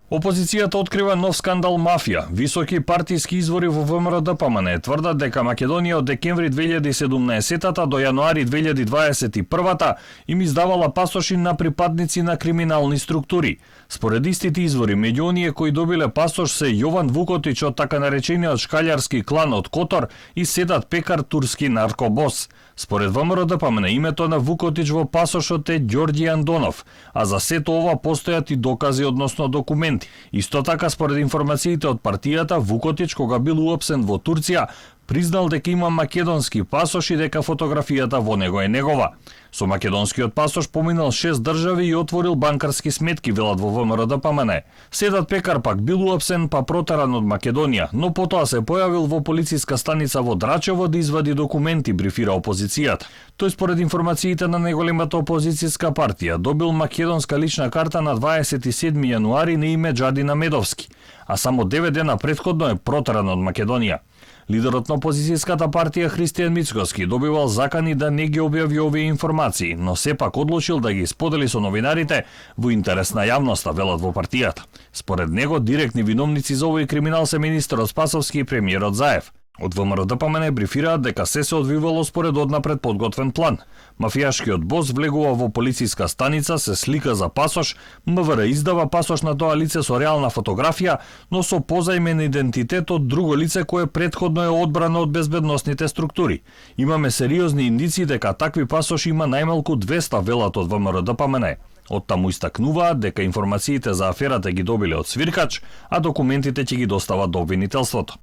Опозицијата открива нов скандал мафија. Високи партиски извори во ВМРО-ДПМН тврдат дека Македонија од декември 2017 до јануари 2021 им издавала пасоши на припадници на криминални структури. Според истите извори, меѓу оние кои добиле пасош се Јован Вукотич од така наречениот шкалјарски клан од Котор и Седат Пекар, турски наркобос. Според ВМРО-ДПМН името на Вукотич во пасошот е Ѓорѓи Андонов, а за сето ова постојат и докази односно документи. Исто така, според информациите од партијата, Вукотич, кога бил уапсен во Турција, признал дека има македонски пасош и дека фотографијата во него е негова. Со македонскиот пасош поминал 6 држави и отворил банкарски сметки, велат во ВМРО-ДПМН. Седат Пекар пак бил уапсен па протеран од Македонија, но потоа се појавил во полициска станица во Драчево да извади документи, брифира опозицијата. Тој според информациите на најголемата опозицијска партија добил македонска лична карта на 27 јануари на име Џадина Медовски, а само 9 дена претходно е протеран од Македонија. Лидерот на опозицијската партија Христијан Мицкоски добивал закани да не ги објави овие информации, но сепак одлучил да ги сподели со новинарите во интерес на јавноста, велат во партијата. Според него, директни виновници за овој криминал се министерот Спасовски и премиерот Заев. Од ВМРО-ДПМН брифираат дека се одвивало според однапред подготвен план. Мафијашкиот бос влегува во полициска станица, се слика за пасош, МВР издава пасош на тоа лице со реална фотографија, но со позаимен идентитет од друго лице кое претходно е одбрано од безбедносните структури. Имаме сериозни индици дека такви пасоши има најмалку 200, велат од ВМРО-ДПМН. Оттаму истакнуваат дека информациите за аферата ги добиле од свиркач, а документите ќе ги достават до обвинителството.